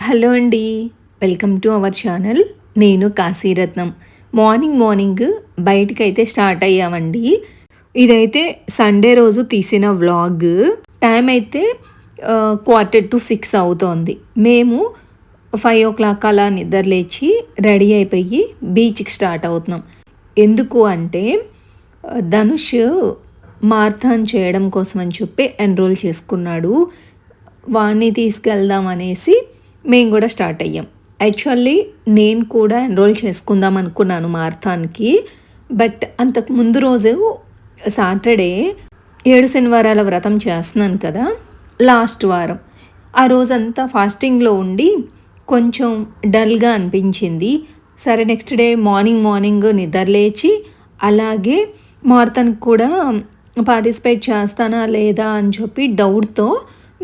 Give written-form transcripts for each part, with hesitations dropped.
Hello అండి. Welcome to our channel. నేను కాశీరత్నం. Morning బయటికైతే start అయ్యామండి. ఇదైతే సండే రోజు తీసిన వ్లాగ్. టైం అయితే 5:45 అవుతోంది. మేము 5 అలా నిద్రలేచి రెడీ అయిపోయి బీచ్కి స్టార్ట్ అవుతున్నాం. ఎందుకు అంటే ధనుష్ మారథాన్ చేయడం కోసం అని చెప్పి ఎన్రోల్ చేసుకున్నాడు. వాడిని తీసుకెళ్దాం అనేసి మేము కూడా స్టార్ట్ అయ్యాం. యాక్చువల్లీ నేను కూడా ఎన్రోల్ చేసుకుందాం అనుకున్నాను మారథాన్కి. బట్ అంతకు ముందు రోజు సాటర్డే 7 శనివారాల వ్రతం చేస్తున్నాను కదా, లాస్ట్ వారం. ఆ రోజంతా ఫాస్టింగ్లో ఉండి కొంచెం డల్గా అనిపించింది. సరే నెక్స్ట్ డే మార్నింగ్ నిద్రలేచి అలాగే మారథాన్కి కూడా పార్టిసిపేట్ చేస్తానా లేదా అని చెప్పి డౌట్తో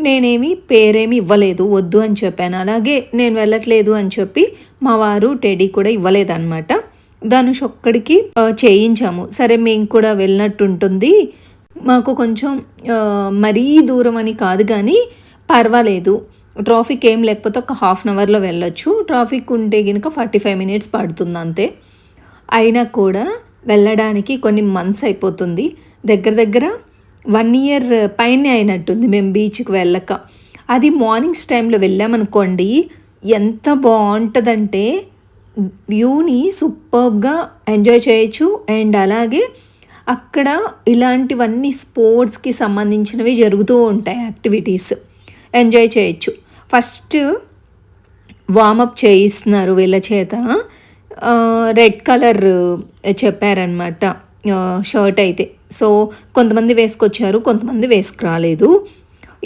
నేనేమి పేరేమి ఇవ్వలేదు, వద్దు అని చెప్పాను. అలాగే నేను వెళ్ళట్లేదు అని చెప్పి మా వారు టెడీ కూడా ఇవ్వలేదన్నమాట. ధనుష్ ఒక్కడికి చేయించాము. సరే మేము కూడా వెళ్ళినట్టు ఉంటుంది, మాకు కొంచెం మరీ దూరం అని కాదు కానీ పర్వాలేదు, ట్రాఫిక్ ఏం లేకపోతే ఒక హాఫ్ అన్ అవర్లో వెళ్ళొచ్చు, ట్రాఫిక్ ఉంటే కనుక 45 మినిట్స్ పడుతుంది అంతే. అయినా కూడా వెళ్ళడానికి కొన్ని మంత్స్ అయిపోతుంది. దగ్గర 1 ఇయర్ పైనే అయినట్టుంది మేము బీచ్కి వెళ్ళక. అది మార్నింగ్స్ టైంలో వెళ్ళామనుకోండి, ఎంత బాగుంటుందంటే వ్యూని సూపర్గా ఎంజాయ్ చేయొచ్చు. అండ్ అలాగే అక్కడ ఇలాంటివన్నీ స్పోర్ట్స్కి సంబంధించినవి జరుగుతూ ఉంటాయి, యాక్టివిటీస్ ఎంజాయ్ చేయొచ్చు. ఫస్ట్ వార్మప్ చేయిస్తున్నారు వీళ్ళ చేత. రెడ్ కలర్ చెప్పారనమాట షర్ట్ అయితే. సో కొంతమంది వేసుకొచ్చారు, కొంతమంది వేసుకురాలేదు.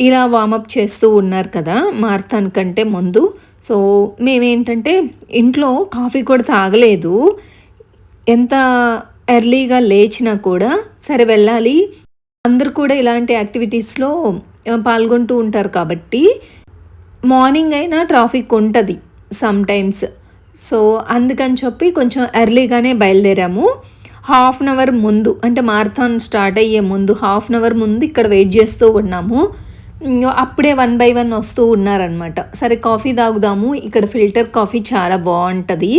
ఇలా వార్మప్ చేస్తూ ఉన్నారు కదా మారథాన్ కంటే ముందు. సో మేమేంటంటే ఇంట్లో కాఫీ కూడా తాగలేదు. ఎంత ఎర్లీగా లేచినా కూడా సరే వెళ్ళాలి, అందరు కూడా ఇలాంటి యాక్టివిటీస్లో పాల్గొంటూ ఉంటారు కాబట్టి మార్నింగ్ అయినా ట్రాఫిక్ ఉంటుంది సమ్ టైమ్స్. సో అందుకని చెప్పి కొంచెం ఎర్లీగానే బయలుదేరాము. హాఫ్ అన్ అవర్ ముందు, అంటే మారథాన్ స్టార్ట్ అయ్యే ముందు హాఫ్ అన్ అవర్ ముందు ఇక్కడ వెయిట్ చేస్తూ ఉన్నాము. అప్పుడే 1 by 1 వస్తూ ఉన్నారనమాట. సరే కాఫీ తాగుదాము, ఇక్కడ ఫిల్టర్ కాఫీ చాలా బాగుంటుంది,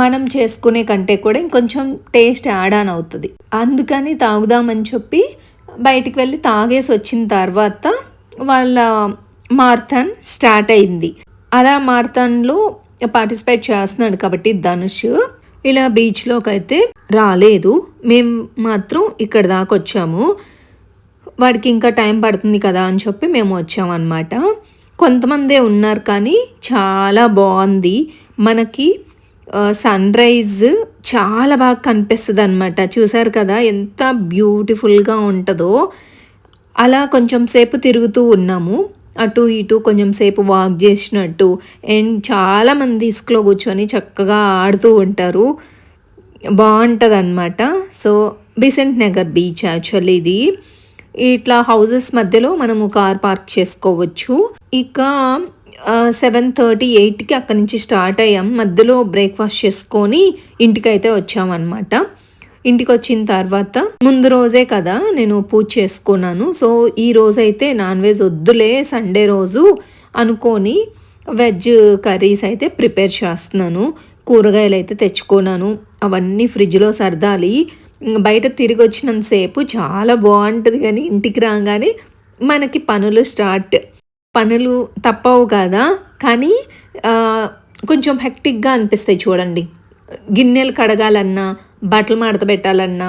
మనం చేసుకునే కంటే కూడా ఇంకొంచెం టేస్ట్ యాడ్ ఆన్ అవుతుంది, అందుకని తాగుదామని చెప్పి బయటికి వెళ్ళి తాగేసి వచ్చిన తర్వాత వాళ్ళ మారథాన్ స్టార్ట్ అయింది. అలా మారథాన్లో పార్టిసిపేట్ చేస్తున్నాడు కాబట్టి ధనుష్ ఇలా బీచ్లోకి అయితే రాలేదు. మేము మాత్రం ఇక్కడ దాకా వచ్చాము. వాడికి ఇంకా టైం పడుతుంది కదా అని చెప్పి మేము వచ్చామన్నమాట. కొంతమందే ఉన్నారు కానీ చాలా బాగుంది. మనకి సన్ రైజ్ చాలా బాగా కనిపిస్తుంది అనమాట. చూసారు కదా ఎంత బ్యూటిఫుల్గా ఉంటుందో. అలా కొంచెం సేపు తిరుగుతూ ఉన్నాము, అటు ఇటు కొంచెం సేపు వాక్ చేసినట్టు. అండ్ చాలామంది ఇసుకలో కూర్చొని చక్కగా ఆడుతూ ఉంటారు, బాగుంటుంది అనమాట. So Bessent Nagar beach actually ఇది. ఇట్లా హౌజెస్ మధ్యలో మనము కార్ పార్క్ చేసుకోవచ్చు. ఇక 7:30, 8కి అక్కడి నుంచి స్టార్ట్ అయ్యాం. మధ్యలో బ్రేక్ఫాస్ట్ చేసుకొని ఇంటికైతే వచ్చామన్నమాట. ఇంటికి వచ్చిన తర్వాత ముందు రోజే కదా నేను పూజ చేసుకున్నాను. సో ఈ రోజైతే నాన్ వెజ్ వద్దులే సండే రోజు అనుకొని వెజ్ కర్రీస్ అయితే ప్రిపేర్ చేస్తున్నాను. కూరగాయలు అయితే తెచ్చుకున్నాను, అవన్నీ ఫ్రిడ్జ్లో సర్దాలి. బయట తిరిగి వచ్చినంతసేపు చాలా బాగుంటుంది కానీ ఇంటికి రాగానే మనకి పనులు స్టార్ట్. పనులు తప్పవు కదా, కానీ కొంచెం హెక్టిక్గా అనిపిస్తాయి చూడండి. గిన్నెలు కడగాలన్నా, బట్టలు మడత పెట్టాలన్నా,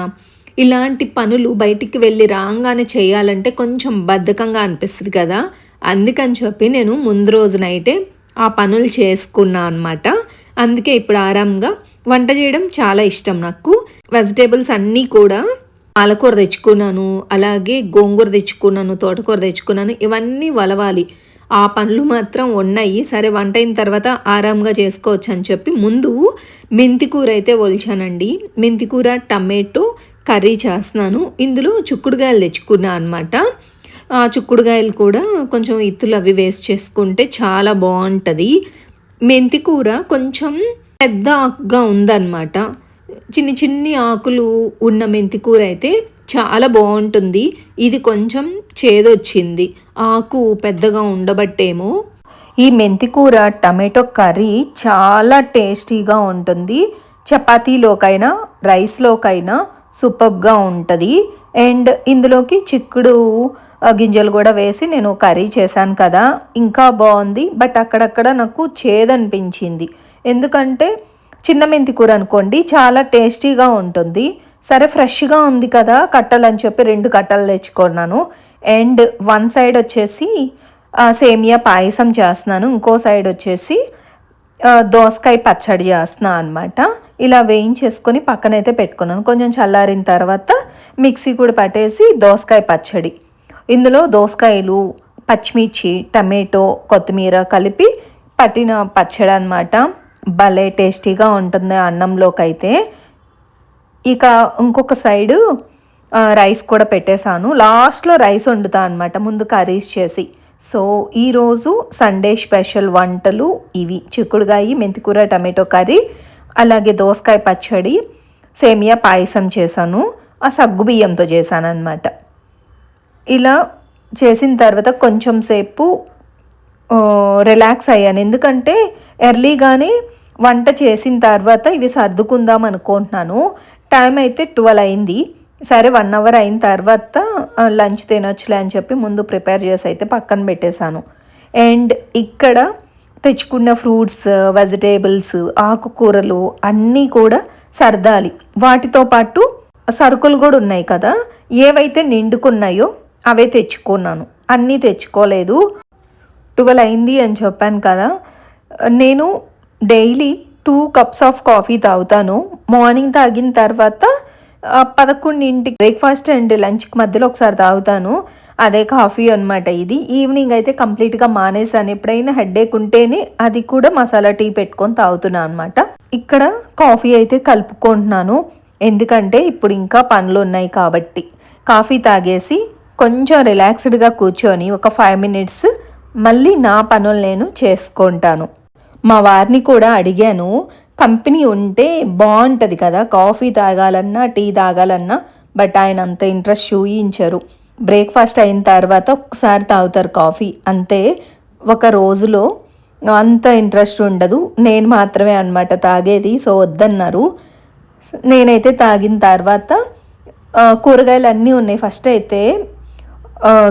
ఇలాంటి పనులు బయటికి వెళ్ళి రాగానే చేయాలంటే కొంచెం బద్ధకంగా అనిపిస్తుంది కదా. అందుకని చెప్పి నేను ముందు రోజు నైటే ఆ పనులు చేసుకున్నా అనమాట. అందుకే ఇప్పుడు ఆరాంగా వంట చేయడం చాలా ఇష్టం నాకు. వెజిటేబుల్స్ అన్నీ కూడా పాలకూర తెచ్చుకున్నాను, అలాగే గోంగూర తెచ్చుకున్నాను, తోటకూర తెచ్చుకున్నాను. ఇవన్నీ వలవాలి, ఆ పనులు మాత్రం ఉన్నాయి. సరే వంట అయిన తర్వాత ఆరాంగా చేసుకోవచ్చు అని చెప్పి ముందు మెంతికూర అయితే ఒలిచానండి. మెంతికూర టమాటో కర్రీ చేస్తున్నాను. ఇందులో చిక్కుడుగాయలు తెచ్చుకున్నా అనమాట. ఆ చిక్కుడుగాయలు కూడా కొంచెం ఇత్తులు అవి వేస్ట్ చేసుకుంటే చాలా బాగుంటుంది. మెంతికూర కొంచెం పెద్ద ఆకుగా ఉందన్నమాట. చిన్ని ఆకులు ఉన్న మెంతికూర అయితే చాలా బాగుంటుంది. ఇది కొంచెం చేదొచ్చింది, ఆకు పెద్దగా ఉండబట్టేమో. ఈ మెంతికూర టమాటో కర్రీ చాలా టేస్టీగా ఉంటుంది. చపాతీలోకైనా రైస్లోకైనా సూపర్గా ఉంటుంది. అండ్ ఇందులోకి చిక్కుడు గింజలు కూడా వేసి నేను కర్రీ చేశాను కదా, ఇంకా బాగుంది. బట్ అక్కడక్కడ నాకు చేదనిపించింది, ఎందుకంటే చిన్న మెంతి కూర అనుకోండి చాలా టేస్టీగా ఉంటుంది. సరే ఫ్రెష్గా ఉంది కదా కట్టలు అని చెప్పి 2 కట్టలు తెచ్చుకున్నాను. అండ్ వన్ సైడ్ వచ్చేసి సేమియా పాయసం చేస్తున్నాను, ఇంకో సైడ్ వచ్చేసి దోసకాయ పచ్చడి చేస్తున్నాను అనమాట. ఇలా వేయించేసుకొని పక్కనైతే పెట్టుకున్నాను. కొంచెం చల్లారిన తర్వాత మిక్సీ కూడా పట్టేసి దోసకాయ పచ్చడి, ఇందులో దోసకాయలు, పచ్చిమిర్చి, టమాటో, కొత్తిమీర కలిపి పట్టిన పచ్చడి అనమాట. భలే టేస్టీగా ఉంటుంది అన్నంలోకి అయితే. ఇక ఇంకొక సైడు రైస్ కూడా పెట్టేశాను. లాస్ట్లో రైస్ వండుతా అనమాట, ముందు కర్రీస్ చేసి. సో ఈరోజు సండే స్పెషల్ వంటలు ఇవి: చిక్కుడుగాయ, మెంతికూర, టమాటో కర్రీ, అలాగే దోసకాయ పచ్చడి, సేమియా పాయసం చేశాను. ఆ సగ్గు బియ్యంతో చేశాను అనమాట. ఇలా చేసిన తర్వాత కొంచెం సేపు రిలాక్స్ అయ్యాను, ఎందుకంటే ఎర్లీగానే వంట చేసిన తర్వాత ఇవి సర్దుకుందాం అనుకుంటున్నాను. టైం అయితే 12 అయింది. సరే 1 అవర్ అయిన తర్వాత లంచ్ తినొచ్చులే అని చెప్పి ముందు ప్రిపేర్ చేసి అయితే పక్కన పెట్టేశాను. అండ్ ఇక్కడ తెచ్చుకున్న ఫ్రూట్స్, వెజిటేబుల్స్, ఆకుకూరలు అన్నీ కూడా సర్దాలి. వాటితో పాటు సరుకులు కూడా ఉన్నాయి కదా, ఏవైతే నిండుకున్నాయో అవే తెచ్చుకున్నాను, అన్నీ తెచ్చుకోలేదు. 12 అయింది అని చెప్పాను కదా. నేను డైలీ 2 కప్స్ ఆఫ్ కాఫీ తాగుతాను. మార్నింగ్ తాగిన తర్వాత 11ంటికి బ్రేక్ఫాస్ట్ అండ్ లంచ్కి మధ్యలో ఒకసారి తాగుతాను, అదే కాఫీ అనమాట. ఇది ఈవినింగ్ అయితే కంప్లీట్గా మానేసాను. ఎప్పుడైనా హెడేక్ ఉంటేనే అది కూడా మసాలా టీ పెట్టుకొని తాగుతున్నాను అనమాట. ఇక్కడ కాఫీ అయితే కలుపుకుంటున్నాను, ఎందుకంటే ఇప్పుడు ఇంకా పనులు ఉన్నాయి కాబట్టి. కాఫీ తాగేసి కొంచెం రిలాక్స్డ్గా కూర్చొని ఒక 5 మినిట్స్ మళ్ళీ నా పనులు నేను చేసుకుంటాను. మా వారిని కూడా అడిగాను, కంపెనీ ఉంటే బాగుంటుంది కదా కాఫీ తాగాలన్నా టీ తాగాలన్నా, బట్ ఆయన అంత ఇంట్రెస్ట్ చూయించరు. బ్రేక్ఫాస్ట్ అయిన తర్వాత ఒకసారి తాగుతారు కాఫీ, అంతే. ఒక రోజులో అంత ఇంట్రెస్ట్ ఉండదు. నేను మాత్రమే అనమాట తాగేది, సో వద్దన్నారు. నేనైతే తాగిన తర్వాత కూరగాయలు అన్నీ ఉన్నాయి. ఫస్ట్ అయితే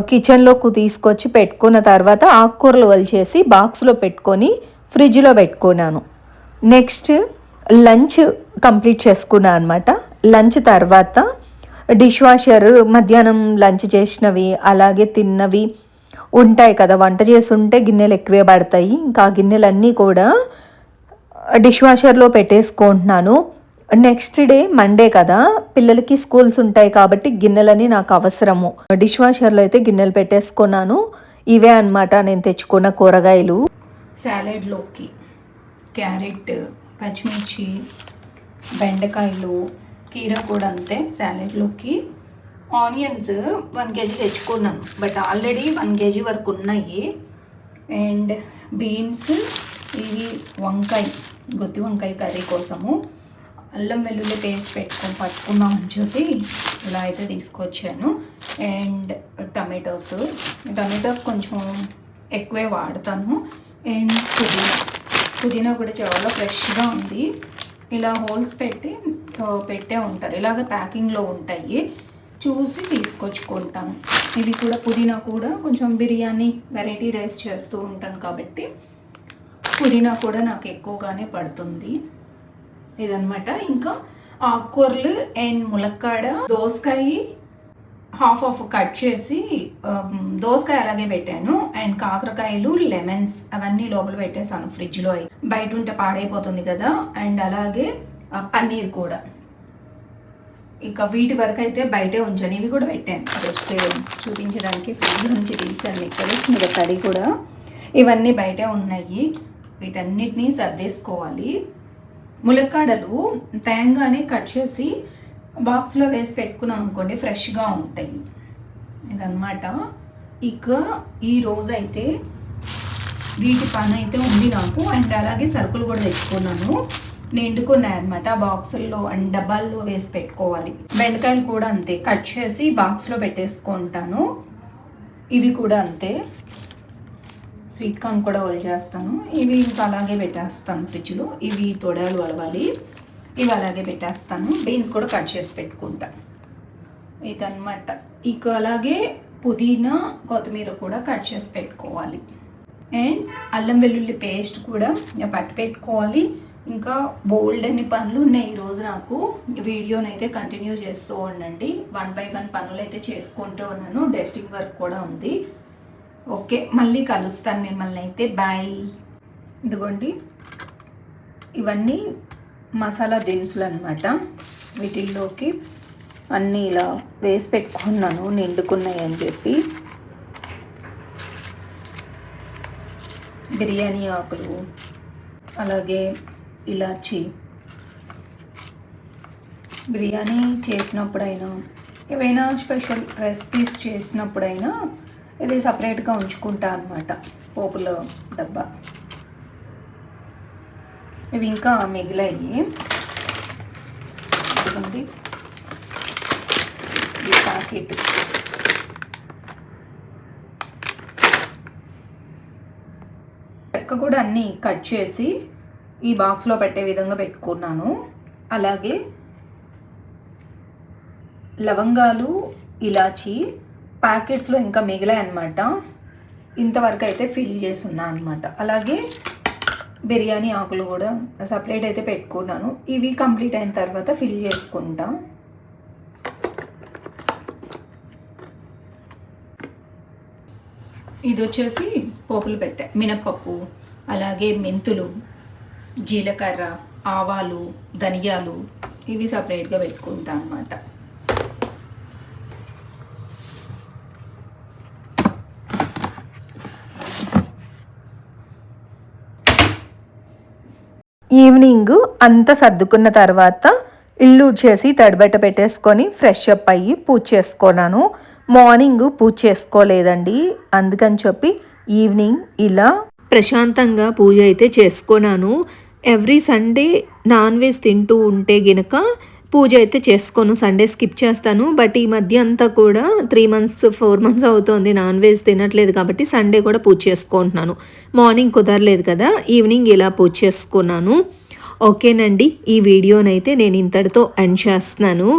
కిచెన్లోకి తీసుకొచ్చి పెట్టుకున్న తర్వాత ఆకుకూరలు వలిచేసి బాక్స్లో పెట్టుకొని ఫ్రిడ్జ్లో పెట్టుకున్నాను. నెక్స్ట్ లంచ్ కంప్లీట్ చేసుకున్నాను అనమాట. లంచ్ తర్వాత డిష్ వాషర్, మధ్యాహ్నం లంచ్ చేసినవి అలాగే తిన్నవి ఉంటాయి కదా, వంట చేసి ఉంటే గిన్నెలు ఎక్కువే పడతాయి. ఇంకా ఆ గిన్నెలన్నీ కూడా డిష్ వాషర్లో పెట్టేసుకుంటున్నాను. నెక్స్ట్ డే మండే కదా, పిల్లలకి స్కూల్స్ ఉంటాయి కాబట్టి గిన్నెలని నాకు అవసరము. డిష్ వాషర్లో అయితే గిన్నెలు పెట్టేసుకున్నాను. ఇవే అనమాట నేను తెచ్చుకున్న కూరగాయలు. సాలెడ్లోకి క్యారెట్, పచ్చిమిర్చి, బెండకాయలు, కీర కూడా అంతే. సాలెడ్లోకి ఆనియన్స్ 1 kg తెచ్చుకున్నాను, బట్ ఆల్రెడీ 1 kg వరకు ఉన్నాయి. అండ్ బీన్స్, ఇవి వంకాయ, గుత్తి వంకాయ కర్రీ కోసము. అల్లం వెల్లుల్లి పేస్ట్ పట్టుకుందామని చెప్పి ఇలా అయితే తీసుకొచ్చాను. అండ్ టమాటోస్ కొంచెం ఎక్కువే వాడతాను. అండ్ పుదీనా కూడా చాలా ఫ్రెష్గా ఉంది. ఇలా హోల్స్ పెట్టే ఉంటారు, ఇలాగ ప్యాకింగ్లో ఉంటాయి, చూసి తీసుకొచ్చుకుంటాను. ఇవి కూడా పుదీనా కూడా కొంచెం బిర్యానీ వెరైటీ రైస్ చేస్తూ ఉంటాను కాబట్టి పుదీనా కూడా నాకు ఎక్కువగానే పడుతుంది. ఇదనమాట. ఇంకా ఆకుకూరలు అండ్ ములక్కాడ, దోసకాయ హాఫ్ కట్ చేసి దోసకాయ అలాగే పెట్టాను. అండ్ కాకరకాయలు, లెమన్స్ అవన్నీ లోపల పెట్టేసాను ఫ్రిడ్జ్లో, బయట ఉంటే పాడైపోతుంది కదా. అండ్ అలాగే పన్నీర్ కూడా, ఇక వీటి వరకు అయితే బయటే ఉంచాను. ఇవి కూడా పెట్టాను జస్ట్ చూపించడానికి, ఫ్రిడ్జ్ నుంచి తీసాను. మీకు తెలుస్తుంది కర్రీ కూడా. ఇవన్నీ బయటే ఉన్నాయి, వీటన్నిటినీ సర్దేసుకోవాలి. ములక్కాడలు తేంగానే కట్ చేసి బాక్స్లో వేసి పెట్టుకున్నాం అనుకోండి, ఫ్రెష్గా ఉంటాయి. ఇదన్నమాట. ఇక ఈ రోజైతే వీటి పని అయితే ఉంది నాకు. అండ్ అలాగే సరుకులు కూడా తెచ్చుకున్నాను, నిండుకున్నాయి అనమాట. బాక్సుల్లో అండ్ డబ్బాల్లో వేసి పెట్టుకోవాలి. బెండకాయలు కూడా అంతే, కట్ చేసి బాక్స్లో పెట్టేసుకుంటాను. ఇవి కూడా అంతే. స్వీట్ కార్న్ కూడా చేస్తాను. ఇవి ఇంకా అలాగే పెట్టేస్తాను ఫ్రిడ్జ్లో. ఇవి తొడాలు వడవాలి, ఇవి అలాగే పెట్టేస్తాను. బీన్స్ కూడా కట్ చేసి పెట్టుకుంటా. ఇదన్నమాట. ఇక అలాగే పుదీనా కొత్తిమీర కూడా కట్ చేసి పెట్టుకోవాలి. అండ్ అల్లం వెల్లుల్లి పేస్ట్ కూడా పట్టి పెట్టుకోవాలి. ఇంకా బోల్డ్ అన్ని పనులు ఉన్నాయి ఈరోజు నాకు. వీడియోని అయితే కంటిన్యూ చేస్తూ ఉండండి. 1 by 1 పనులు అయితే చేసుకుంటూ ఉన్నాను. డస్టింగ్ వర్క్ కూడా ఉంది. ఓకే, మళ్ళీ కలుస్తాను మిమ్మల్ని అయితే. బాయ్. ఇదిగోండి, ఇవన్నీ మసాలా దినుసులు అనమాట. వీటిల్లోకి అన్నీ ఇలా వేసి పెట్టుకున్నాను, నిండుకున్నాయి అని చెప్పి. బిర్యానీ ఆకులు, అలాగే ఇలాచి. బిర్యానీ చేసినప్పుడైనా, ఏవైనా స్పెషల్ రెసిపీస్ చేసినప్పుడైనా ఇది సపరేట్గా ఉంచుకుంటా అనమాట, పోపుల డబ్బా. ఇవి ఇంకా మిగిలాయి. ఇదిగోండి ఈ ప్యాకెట్. చెక్క కూడా అన్నీ కట్ చేసి ఈ బాక్స్లో పెట్టే విధంగా పెట్టుకున్నాను. అలాగే లవంగాలు, ఇలాచి ప్యాకెట్స్లో ఇంకా మిగిలాయి అనమాట. ఇంతవరకు అయితే ఫిల్ చేసి ఉన్నా అనమాట. అలాగే బిర్యానీ ఆకులు కూడా సపరేట్ అయితే పెట్టుకున్నాను. ఇవి కంప్లీట్ అయిన తర్వాత ఫిల్ చేసుకుంటా. ఇది వచ్చేసి పోపులు పెట్టా. మినపప్పు, అలాగే మెంతులు, జీలకర్ర, ఆవాలు, ధనియాలు, ఇవి సపరేట్గా పెట్టుకుంటా అన్నమాట. ఈవినింగ్ అంతా సర్దుకున్న తర్వాత ఇల్లు చేసి తడిబట్ట పెట్టేసుకొని ఫ్రెష్ అప్ అయ్యి పూజ చేసుకున్నాను. మార్నింగ్ పూజ చేసుకోలేదండి, అందుకని చెప్పి ఈవినింగ్ ఇలా ప్రశాంతంగా పూజ అయితే చేసుకున్నాను. ఎవ్రీ సండే నాన్ వెజ్ తింటూ ఉంటే గినక పూజ అయితే చేసుకోను, సండే స్కిప్ చేస్తాను. బట్ ఈ మధ్య అంతా కూడా 3 months 4 months అవుతుంది నాన్ వెజ్ తినట్లేదు కాబట్టి సండే కూడా పూజ చేసుకుంటున్నాను. మార్నింగ్ కుదరలేదు కదా, ఈవినింగ్ ఇలా పూజ చేసుకున్నాను. ఓకేనండి, ఈ వీడియోనైతే నేను ఇంతటితో ఎండ్ చేస్తున్నాను.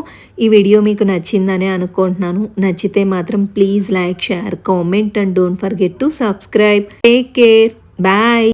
ఈ వీడియో మీకు నచ్చిందనే అనుకుంటున్నాను. నచ్చితే మాత్రం please like, share, comment and don't forget to subscribe. Take care. Bye.